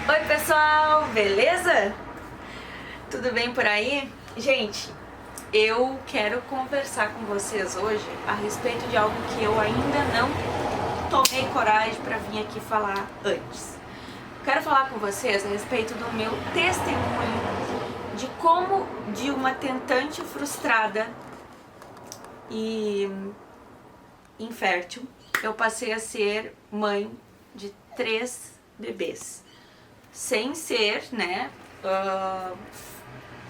Oi pessoal, beleza? Tudo bem por aí? Gente, eu quero conversar com vocês hoje a respeito de algo que eu ainda não tomei coragem para vir aqui falar antes. Quero falar com vocês a respeito do meu testemunho de como de uma tentante frustrada e infértil eu passei a ser mãe de 3 bebês. Sem ser, né,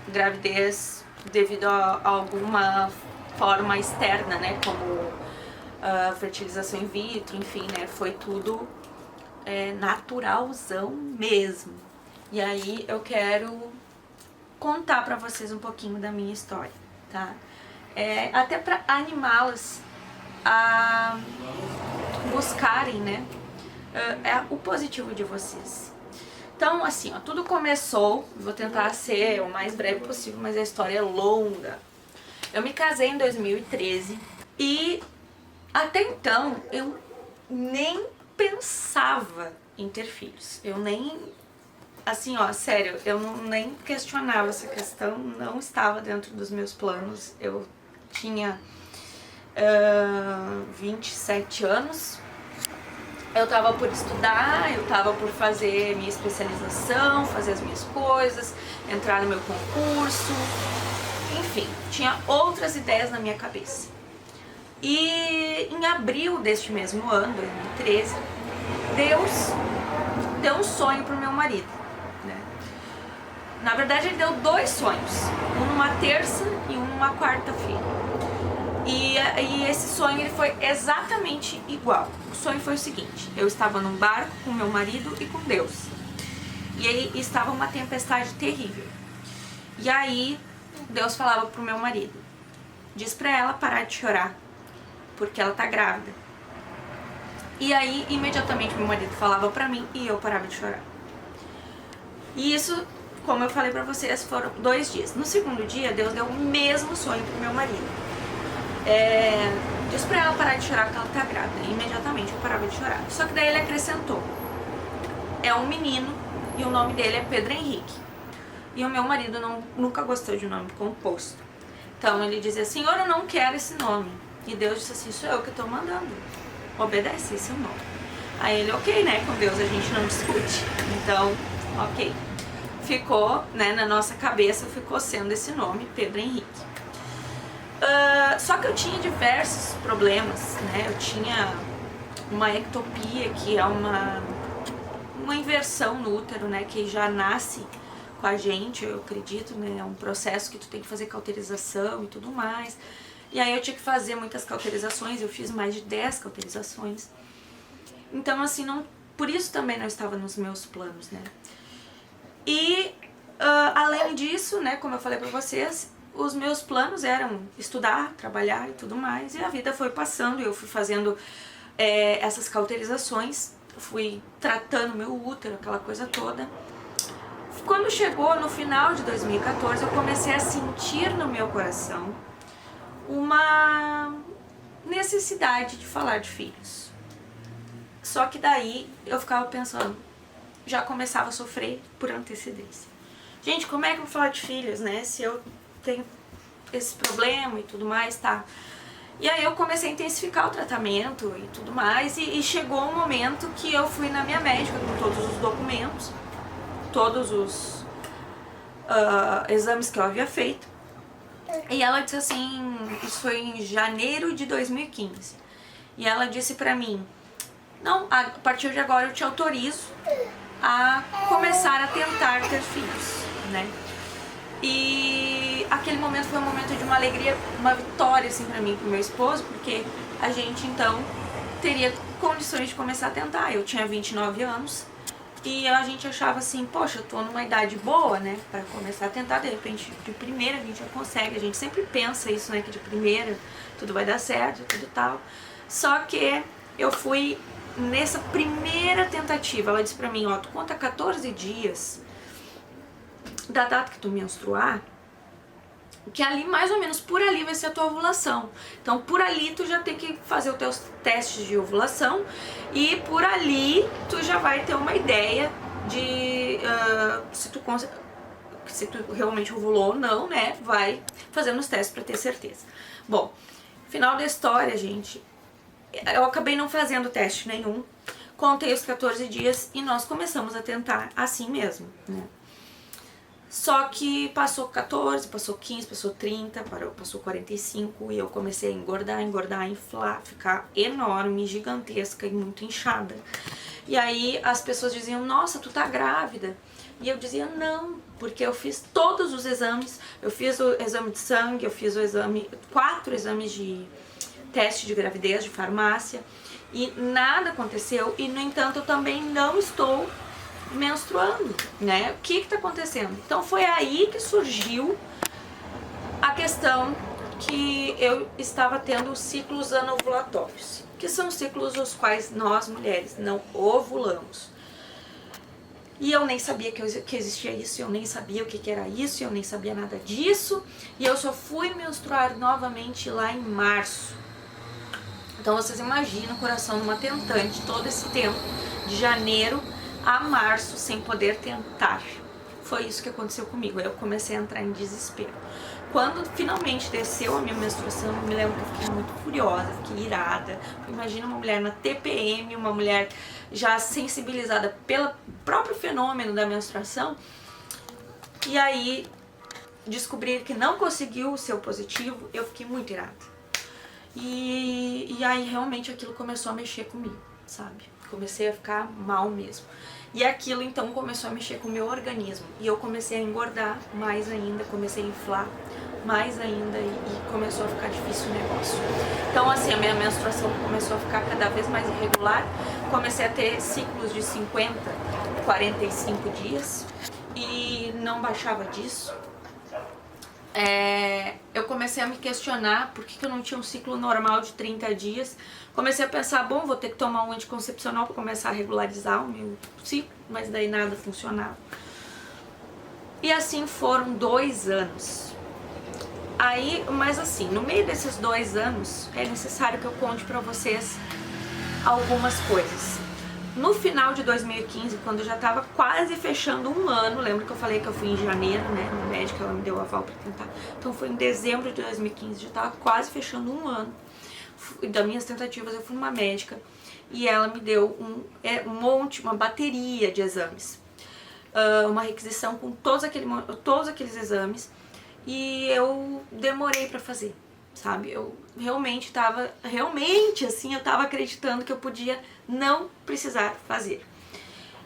gravidez devido a alguma forma externa, né, como fertilização in vitro, enfim, né, foi tudo naturalzão mesmo. E aí eu quero contar pra vocês um pouquinho da minha história, tá? Até pra animá-las a buscarem, né, o positivo de vocês. Então, assim, ó, tudo começou, vou tentar ser o mais breve possível, mas a história é longa. Eu me casei em 2013 e até então eu nem pensava em ter filhos. Eu nem, assim, ó, sério, eu nem questionava essa questão, não estava dentro dos meus planos. Eu tinha 27 anos. Eu tava por estudar, eu tava por fazer minha especialização, fazer as minhas coisas, entrar no meu concurso, enfim, tinha outras ideias na minha cabeça. E em abril deste mesmo ano, 2013, Deus deu um sonho pro meu marido, né? Na verdade, ele deu 2 sonhos, um numa terça e um numa quarta-feira. E esse sonho ele foi exatamente igual. O sonho foi o seguinte: eu estava num barco com meu marido e com Deus. E aí estava uma tempestade terrível. E aí Deus falava pro meu marido: diz pra ela parar de chorar, porque ela tá grávida. E aí imediatamente meu marido falava pra mim e eu parava de chorar. E isso, como eu falei pra vocês, foram 2 dias. No segundo dia, Deus deu o mesmo sonho pro meu marido. Diz pra ela parar de chorar porque ela tá grávida. E imediatamente eu parava de chorar. Só que daí ele acrescentou: é um menino e o nome dele é Pedro Henrique. E o meu marido nunca gostou de nome composto. Então ele dizia: Senhor, eu não quero esse nome. E Deus disse assim: sou eu que tô mandando, obedece esse nome. Aí ele: ok, né, com Deus a gente não discute. Então, ok. Ficou, né, na nossa cabeça ficou sendo esse nome, Pedro Henrique. Só que eu tinha diversos problemas, né? Eu tinha uma ectopia, que é uma inversão no útero, né? Que já nasce com a gente, eu acredito, né? É um processo que tu tem que fazer cauterização e tudo mais. E aí eu tinha que fazer muitas cauterizações, eu fiz mais de 10 cauterizações. Então, assim, por isso também não estava nos meus planos, né? E, além disso, né? Como eu falei pra vocês, os meus planos eram estudar, trabalhar e tudo mais, e a vida foi passando, eu fui fazendo essas cauterizações, fui tratando meu útero, aquela coisa toda. Quando chegou no final de 2014, eu comecei a sentir no meu coração uma necessidade de falar de filhos. Só que daí eu ficava pensando, já começava a sofrer por antecedência. Gente, como é que eu vou falar de filhos, né, se eu tenho esse problema e tudo mais, tá? E aí eu comecei a intensificar o tratamento e tudo mais, e chegou um momento que eu fui na minha médica com todos os documentos, todos os exames que eu havia feito, e ela disse assim, isso foi em janeiro de 2015, e ela disse pra mim: não, a partir de agora eu te autorizo a começar a tentar ter filhos, né? E aquele momento foi um momento de uma alegria, uma vitória assim pra mim e pro meu esposo, porque a gente então teria condições de começar a tentar. Eu tinha 29 anos e a gente achava assim, poxa, eu tô numa idade boa, né, pra começar a tentar. De repente, de primeira a gente já consegue, a gente sempre pensa isso, né, que de primeira tudo vai dar certo, tudo tal. Só que eu fui nessa primeira tentativa, ela disse pra mim: ó, tu conta 14 dias da data que tu menstruar, que ali, mais ou menos, por ali vai ser a tua ovulação. Então, por ali tu já tem que fazer os teus testes de ovulação e por ali tu já vai ter uma ideia se tu realmente ovulou ou não, né? Vai fazendo os testes pra ter certeza. Bom, final da história, gente. Eu acabei não fazendo teste nenhum. Contei os 14 dias e nós começamos a tentar assim mesmo, né? Só que passou 14, passou 15, passou 30, passou 45 e eu comecei a engordar, inflar, ficar enorme, gigantesca e muito inchada. E aí as pessoas diziam, nossa, tu tá grávida. E eu dizia, não, porque eu fiz todos os exames. Eu fiz o exame de sangue, eu fiz 4 exames de teste de gravidez de farmácia. E nada aconteceu e, no entanto, eu também não estou menstruando, né? O que tá acontecendo? Então foi aí que surgiu a questão que eu estava tendo ciclos anovulatórios, que são ciclos os quais nós mulheres não ovulamos. E eu nem sabia que existia isso, eu nem sabia o que era isso, eu nem sabia nada disso. E eu só fui menstruar novamente lá em março. Então vocês imaginam o coração de uma tentante todo esse tempo, de janeiro a março, sem poder tentar. Foi isso que aconteceu comigo, eu comecei a entrar em desespero. Quando finalmente desceu a minha menstruação, eu me lembro que eu fiquei muito furiosa, fiquei irada. Imagina uma mulher na TPM, uma mulher já sensibilizada pelo próprio fenômeno da menstruação, e aí descobrir que não conseguiu o seu positivo, eu fiquei muito irada. E aí realmente aquilo começou a mexer comigo, sabe? Comecei a ficar mal mesmo. E aquilo então começou a mexer com o meu organismo. E eu comecei a engordar mais ainda, comecei a inflar mais ainda e começou a ficar difícil o negócio. Então assim, a minha menstruação começou a ficar cada vez mais irregular. Comecei a ter ciclos de 50, 45 dias e não baixava disso. Eu comecei a me questionar por que eu não tinha um ciclo normal de 30 dias. Comecei a pensar, bom, vou ter que tomar um anticoncepcional para começar a regularizar o meu ciclo, mas daí nada funcionava. E assim foram 2 anos. Aí, mas assim, no meio desses 2 anos, é necessário que eu conte para vocês algumas coisas. No final de 2015, quando eu já estava quase fechando 1 ano, lembro que eu falei que eu fui em janeiro, né, a médica ela me deu aval para tentar. Então foi em dezembro de 2015, já estava quase fechando 1 ano. Das minhas tentativas, eu fui numa médica e ela me deu uma bateria de exames. Uma requisição com todos aqueles exames, e eu demorei para fazer, sabe? Eu realmente assim, eu tava acreditando que eu podia não precisar fazer.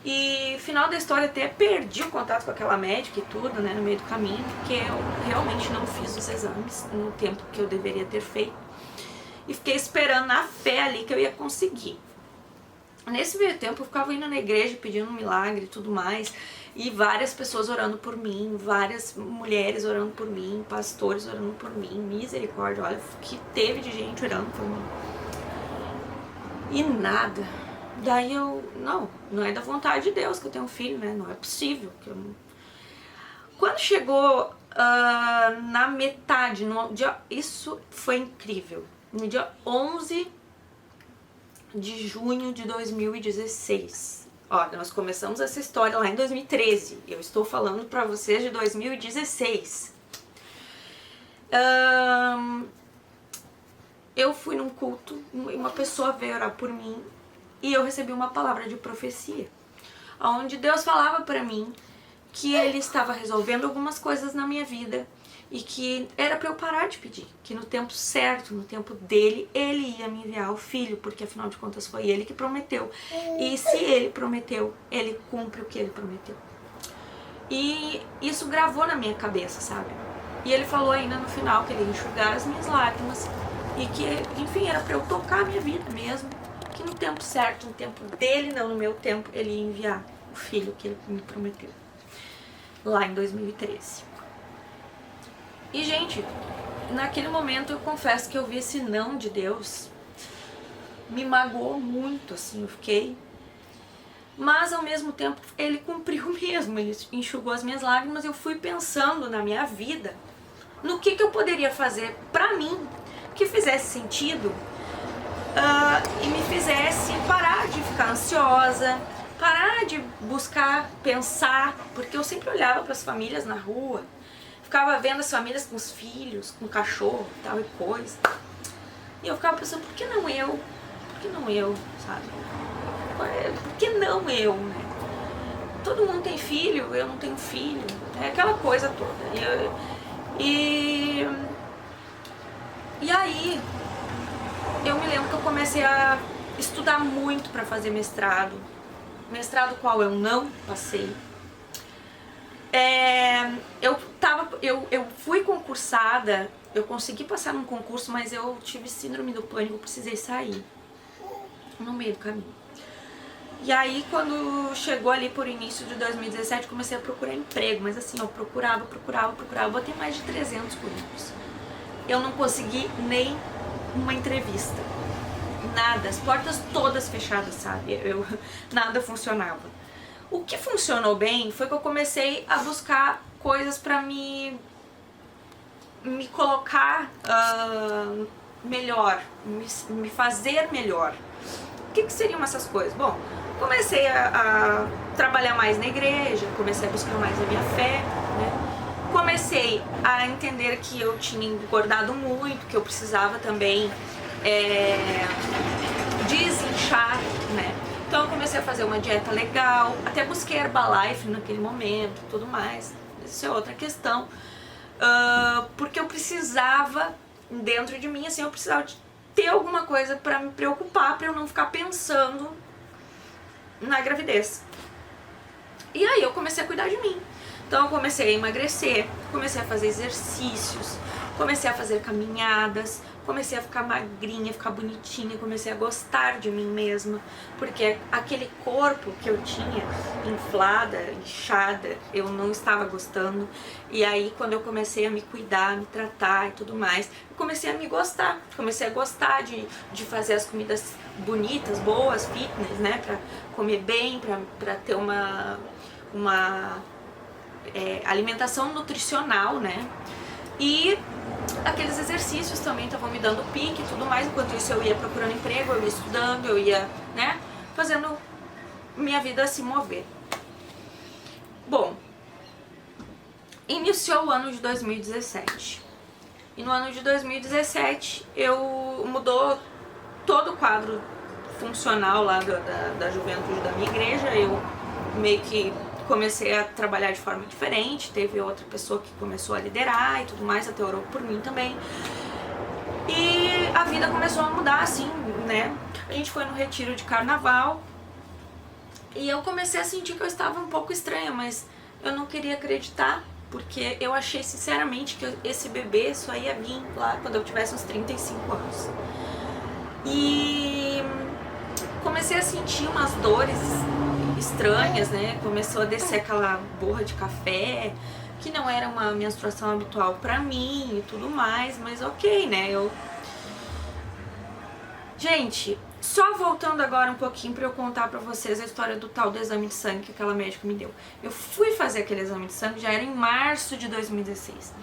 E final da história, até perdi o contato com aquela médica e tudo, né, no meio do caminho, porque eu realmente não fiz os exames no tempo que eu deveria ter feito. E fiquei esperando na fé ali que eu ia conseguir. Nesse meio tempo eu ficava indo na igreja pedindo um milagre e tudo mais, e várias pessoas orando por mim, várias mulheres orando por mim, pastores orando por mim, misericórdia, olha o que teve de gente orando por mim. E nada. Daí eu, não é da vontade de Deus que eu tenho um filho, né? Não é possível. Quando chegou na metade, isso foi incrível. No dia 11 de junho de 2016. Ó, nós começamos essa história lá em 2013. Eu estou falando pra vocês de 2016. Eu fui num culto, uma pessoa veio orar por mim e eu recebi uma palavra de profecia, onde Deus falava pra mim que Ele estava resolvendo algumas coisas na minha vida e que era pra eu parar de pedir, que no tempo certo, no tempo dele, Ele ia me enviar o filho, porque afinal de contas foi Ele que prometeu. E se Ele prometeu, Ele cumpre o que Ele prometeu. E isso gravou na minha cabeça, sabe? E Ele falou ainda no final que Ele ia enxugar as minhas lágrimas e que, enfim, era pra eu tocar a minha vida mesmo, que no tempo certo, no tempo dele, não no meu tempo, Ele ia enviar o filho que Ele me prometeu, lá em 2013. E, gente, naquele momento eu confesso que eu vi esse não de Deus, me magoou muito, assim, eu fiquei. Mas, ao mesmo tempo, Ele cumpriu mesmo, Ele enxugou as minhas lágrimas. Eu fui pensando na minha vida, no que eu poderia fazer pra mim, que fizesse sentido e me fizesse parar de ficar ansiosa, parar de buscar, pensar, porque eu sempre olhava para as famílias na rua, ficava vendo as famílias com os filhos, com o cachorro, tal e coisa. E eu ficava pensando, por que não eu? Por que não eu, sabe? Por que não eu, né? Todo mundo tem filho, eu não tenho filho. É aquela coisa toda. E aí, eu me lembro que eu comecei a estudar muito para fazer mestrado. Mestrado qual eu não passei. Eu fui concursada, eu consegui passar num concurso, mas eu tive síndrome do pânico, precisei sair no meio do caminho. E aí, quando chegou ali por início de 2017, comecei a procurar emprego, mas assim, eu procurava, botei mais de 300 currículos. Eu não consegui nem uma entrevista, nada, as portas todas fechadas, sabe? Nada funcionava. O que funcionou bem foi que eu comecei a buscar coisas pra me colocar melhor, me fazer melhor. O que seriam essas coisas? Bom, comecei a trabalhar mais na igreja, comecei a buscar mais a minha fé, né? Comecei a entender que eu tinha engordado muito, que eu precisava também desinchar, né? Então eu comecei a fazer uma dieta legal, até busquei Herbalife naquele momento, tudo mais. Isso é outra questão, porque eu precisava, dentro de mim, assim, eu precisava ter alguma coisa pra me preocupar, pra eu não ficar pensando na gravidez. E aí eu comecei a cuidar de mim. Então eu comecei a emagrecer, comecei a fazer exercícios, comecei a fazer caminhadas, comecei a ficar magrinha, ficar bonitinha, comecei a gostar de mim mesma, porque aquele corpo que eu tinha, inflada, inchada, eu não estava gostando. E aí quando eu comecei a me cuidar, me tratar e tudo mais, eu comecei a me gostar, comecei a gostar de fazer as comidas bonitas, boas, fitness, né, pra comer bem, pra ter uma alimentação nutricional, né? E aqueles exercícios também estavam me dando pique e tudo mais. Enquanto isso eu ia procurando emprego, eu ia estudando, eu ia, né, fazendo minha vida se mover. Bom, iniciou o ano de 2017. E no ano de 2017 mudou todo o quadro funcional lá da juventude da minha igreja. Eu meio que comecei a trabalhar de forma diferente, teve outra pessoa que começou a liderar e tudo mais, até orou por mim também. E a vida começou a mudar assim, né? A gente foi no retiro de carnaval e eu comecei a sentir que eu estava um pouco estranha, mas eu não queria acreditar, porque eu achei sinceramente que esse bebê só ia vir lá quando eu tivesse uns 35 anos. E comecei a sentir umas dores estranhas, né? Começou a descer aquela borra de café, que não era uma menstruação habitual pra mim e tudo mais, mas ok, né? Gente, só voltando agora um pouquinho pra eu contar pra vocês a história do tal do exame de sangue que aquela médica me deu. Eu fui fazer aquele exame de sangue, já era em março de 2016.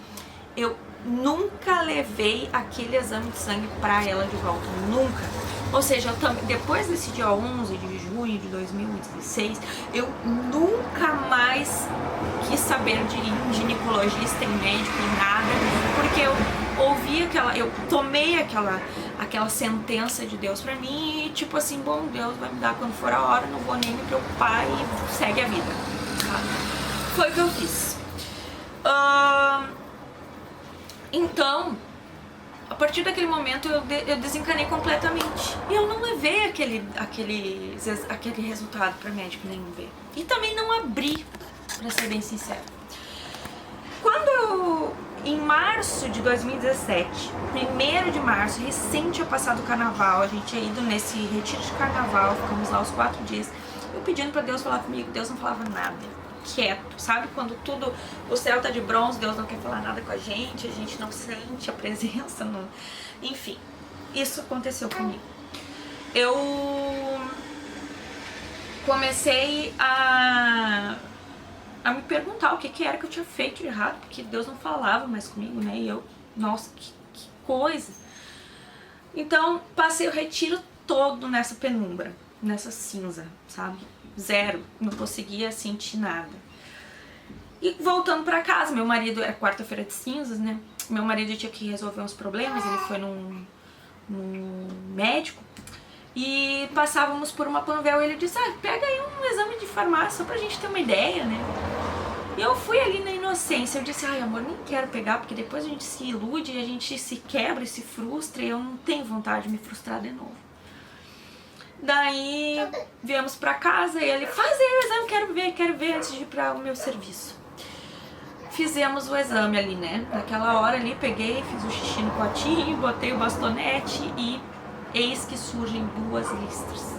Eu nunca levei aquele exame de sangue pra ela de volta, nunca. Ou seja, depois desse dia 11 de junho de 2016, eu nunca mais quis saber de ginecologista, em médico, em nada, porque eu ouvi eu tomei aquela sentença de Deus pra mim e tipo assim, bom, Deus vai me dar quando for a hora, não vou nem me preocupar e segue a vida, tá? Foi o que eu fiz. Então, a partir daquele momento eu desencanei completamente. E eu não levei aquele resultado pra médico nenhum ver. E também não abri, pra ser bem sincera. Quando em março de 2017, 1º de março, recém tinha passado o carnaval, a gente tinha ido nesse retiro de carnaval, ficamos lá os 4 dias, eu pedindo pra Deus falar comigo, Deus não falava nada. Quieto, sabe? Quando tudo, o céu tá de bronze, Deus não quer falar nada com a gente não sente a presença, não. Enfim, isso aconteceu comigo. Eu comecei a me perguntar o que era que eu tinha feito de errado, porque Deus não falava mais comigo, né? E eu, nossa, que coisa. Então, passei o retiro todo nessa penumbra, nessa cinza, sabe? zero, não conseguia sentir nada. E voltando pra casa, meu marido, era quarta-feira de cinzas, né? Meu marido tinha que resolver uns problemas, ele foi num médico. E passávamos por uma Panvel e ele disse, pega aí um exame de farmácia só pra gente ter uma ideia, né? E eu fui ali na inocência, eu disse, amor, nem quero pegar, porque depois a gente se ilude e a gente se quebra e se frustra e eu não tenho vontade de me frustrar de novo. Daí viemos pra casa e ele, faz aí o exame, quero ver antes de ir pra o meu serviço. Fizemos o exame ali, né? Naquela hora ali, peguei, fiz o xixi no potinho, botei o bastonete e eis que surgem 2 listras.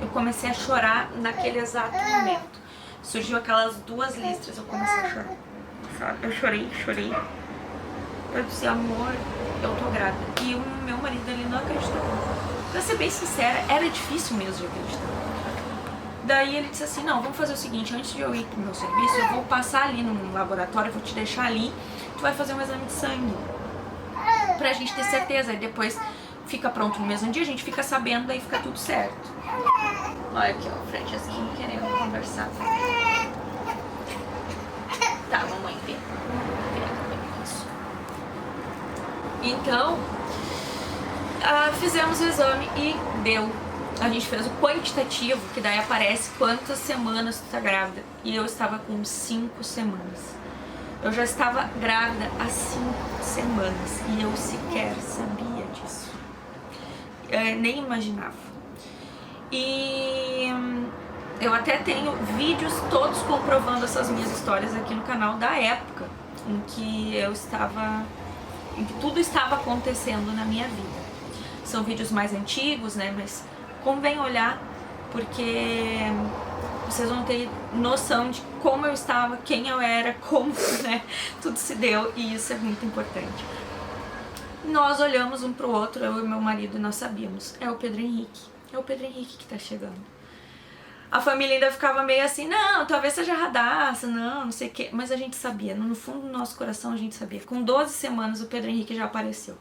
Eu comecei a chorar naquele exato momento. Surgiu aquelas 2 listras, eu comecei a chorar. Sabe? Eu chorei. Eu disse, amor, eu tô grávida. E o meu marido, ele não acreditou. Pra ser bem sincera, era difícil mesmo de acreditar. Daí ele disse assim, não, vamos fazer o seguinte, antes de eu ir pro meu serviço, eu vou passar ali no laboratório, eu vou te deixar ali, tu vai fazer um exame de sangue. Pra gente ter certeza, e depois fica pronto no mesmo dia, a gente fica sabendo, daí fica tudo certo. Olha aqui, ó, o Francesquinho querendo conversar. Tá, mamãe, vem. Isso. Então, fizemos o exame e deu. A gente fez o quantitativo, que daí aparece quantas semanas tu tá grávida. E eu estava com 5 semanas. Eu já estava grávida há 5 semanas e eu sequer sabia disso. Eu nem imaginava. E eu até tenho vídeos todos comprovando essas minhas histórias aqui no canal da época em que em que tudo estava acontecendo na minha vida. São vídeos mais antigos, né, mas convém olhar porque vocês vão ter noção de como eu estava, quem eu era, como, né, tudo se deu, e isso é muito importante. Nós olhamos um pro outro, eu e meu marido, e nós sabíamos, é o Pedro Henrique que tá chegando. A família ainda ficava meio assim, não, talvez seja Radassa, não sei o que, mas a gente sabia, no fundo do nosso coração a gente sabia. Com 12 semanas o Pedro Henrique já apareceu.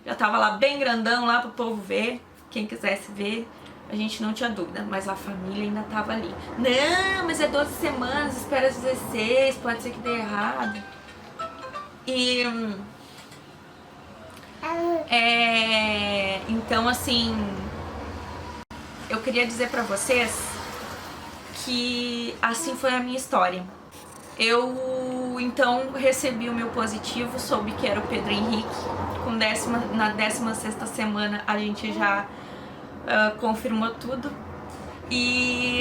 Já tava lá bem grandão, lá pro povo ver, quem quisesse ver, a gente não tinha dúvida, mas a família ainda tava ali. Não, mas é 12 semanas, espera 16, pode ser que dê errado. E então assim, eu queria dizer pra vocês que assim foi a minha história. Eu então recebi o meu positivo, soube que era o Pedro Henrique. Na 16ª semana a gente já confirmou tudo. E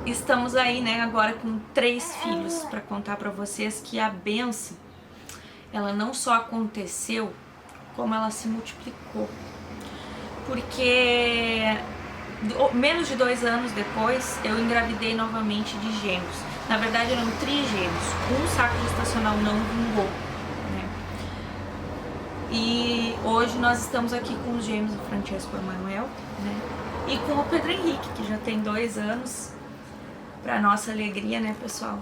estamos aí, né, agora com 3 filhos pra contar pra vocês que a bênção, ela não só aconteceu, como ela se multiplicou. Porque menos de 2 anos depois eu engravidei novamente de gêmeos. Na verdade eram trigêmeos, um saco gestacional não vingou, né? E hoje nós estamos aqui com os gêmeos, o Francesco e o Manuel, né? E com o Pedro Henrique, que já tem 2 anos, pra nossa alegria, né, pessoal?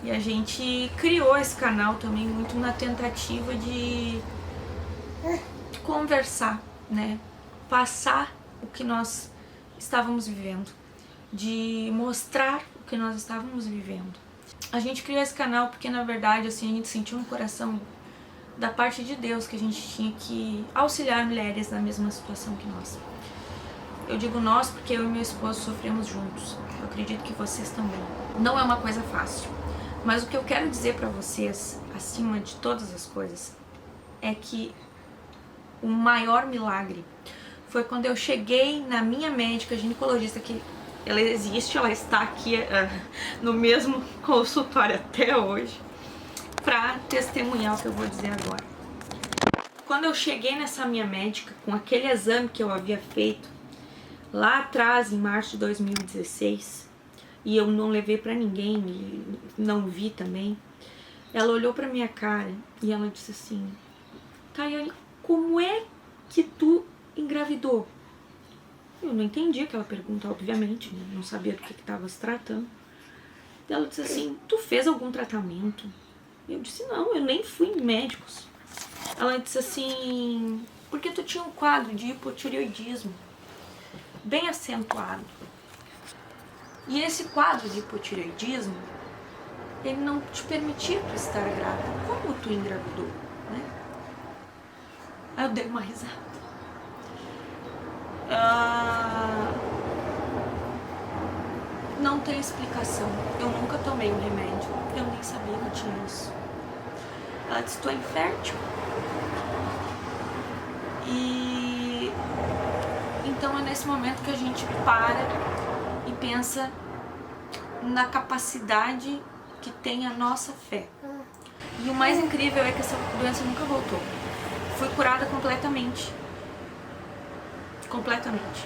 E a gente criou esse canal também muito na tentativa de conversar, né? Passar o que nós estávamos vivendo, de mostrar o que nós estávamos vivendo. A gente criou esse canal porque, na verdade, assim, a gente sentiu no coração da parte de Deus que a gente tinha que auxiliar mulheres na mesma situação que nós. Eu digo nós porque eu e meu esposo sofremos juntos. Eu acredito que vocês também. Não é uma coisa fácil. Mas o que eu quero dizer pra vocês, acima de todas as coisas, é que o maior milagre foi quando eu cheguei na minha médica ginecologista, que ela existe, ela está aqui no mesmo consultório até hoje, pra testemunhar o que eu vou dizer agora. Quando eu cheguei nessa minha médica, com aquele exame que eu havia feito lá atrás, em março de 2016, e eu não levei pra ninguém, e não vi também, ela olhou pra minha cara e ela disse assim: Tayane, como é que tu engravidou? Eu não entendi aquela pergunta, obviamente, né? Não sabia do que estava se tratando. Ela disse assim: tu fez algum tratamento? Eu disse: não, eu nem fui em médicos. Ela disse assim: porque tu tinha um quadro de hipotireoidismo bem acentuado. E esse quadro de hipotireoidismo, ele não te permitia tu estar grávida. Como tu engravidou, né? Aí eu dei uma risada. Não tem explicação. Eu nunca tomei um remédio. Eu nem sabia que tinha isso. Ela disse, tu é infértil. E então é nesse momento que a gente para e pensa na capacidade que tem a nossa fé. E o mais incrível é que essa doença nunca voltou. Fui curada completamente. Completamente.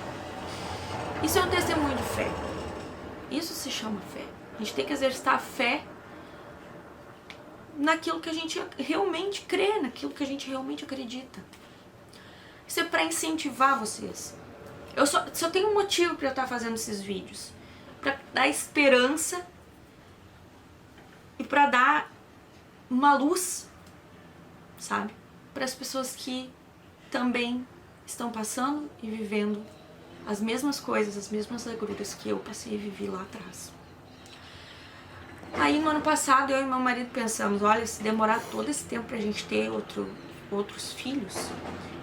Isso é um testemunho de fé. Isso se chama fé. A gente tem que exercitar a fé naquilo que a gente realmente crê, naquilo que a gente realmente acredita. Isso é para incentivar vocês. Se eu tenho um motivo para eu estar fazendo esses vídeos, para dar esperança e para dar uma luz, sabe, para as pessoas que também estão passando e vivendo as mesmas coisas, as mesmas agruras que eu passei e vivi lá atrás. Aí no ano passado eu e meu marido pensamos, olha, se demorar todo esse tempo pra gente ter outros filhos,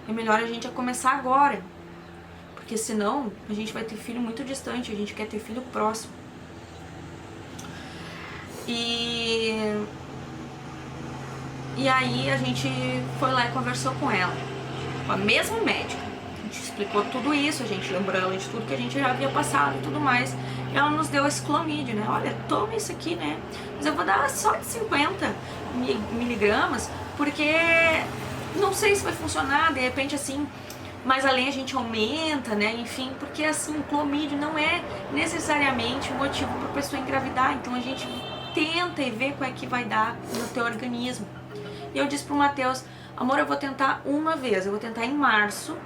é melhor a gente começar agora, porque senão a gente vai ter filho muito distante, a gente quer ter filho próximo. E aí a gente foi lá e conversou com ela, com a mesma médica. A gente explicou tudo isso, a gente lembrou ela de tudo que a gente já havia passado e tudo mais. E ela nos deu esse Clomid, né? Olha, toma isso aqui, né? Mas eu vou dar só de 50 miligramas, porque não sei se vai funcionar, de repente assim, mais além a gente aumenta, né? Enfim, porque assim, o Clomid não é necessariamente um motivo para a pessoa engravidar. Então a gente tenta e vê qual é que vai dar no teu organismo. E eu disse pro Matheus, amor, eu vou tentar uma vez, eu vou tentar em março.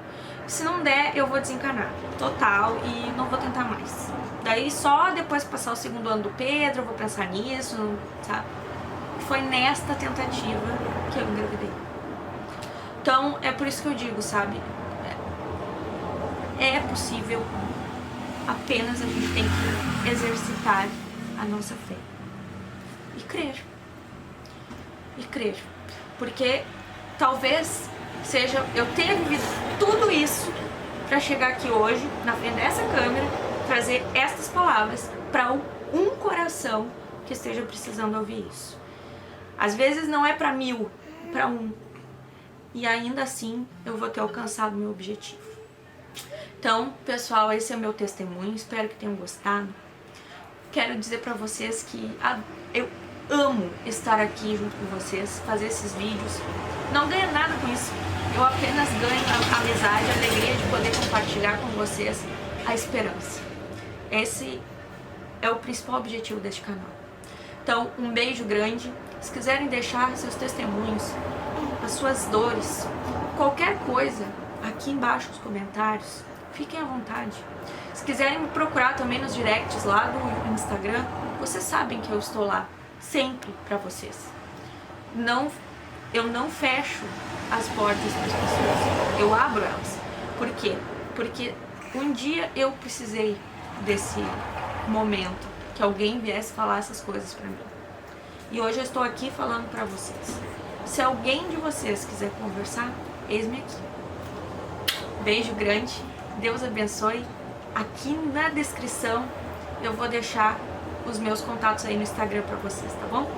Se não der, eu vou desencanar total e não vou tentar mais. Daí só depois que passar o segundo ano do Pedro, eu vou pensar nisso, sabe? Foi nesta tentativa que eu engravidei. Então, é por isso que eu digo, sabe? É possível, apenas a gente tem que exercitar a nossa fé. E crer. E crer. Porque talvez seja eu ter vivido tudo isso para chegar aqui hoje, na frente dessa câmera, trazer estas palavras para um coração que esteja precisando ouvir isso. Às vezes não é para 1000, é para 1. E ainda assim eu vou ter alcançado o meu objetivo. Então, pessoal, esse é o meu testemunho. Espero que tenham gostado. Quero dizer para vocês que eu amo estar aqui junto com vocês, fazer esses vídeos. Não ganho nada com isso. Eu apenas ganho a amizade, a alegria de poder compartilhar com vocês a esperança. Esse é o principal objetivo deste canal. Então, um beijo grande. Se quiserem deixar seus testemunhos, as suas dores, qualquer coisa, aqui embaixo nos comentários, fiquem à vontade. Se quiserem me procurar também nos directs lá do Instagram, vocês sabem que eu estou lá sempre para vocês. Eu não fecho as portas para as pessoas, eu abro elas. Por quê? Porque um dia eu precisei desse momento, que alguém viesse falar essas coisas para mim. E hoje eu estou aqui falando para vocês. Se alguém de vocês quiser conversar, eis-me aqui. Beijo grande, Deus abençoe. Aqui na descrição eu vou deixar os meus contatos aí no Instagram para vocês, tá bom?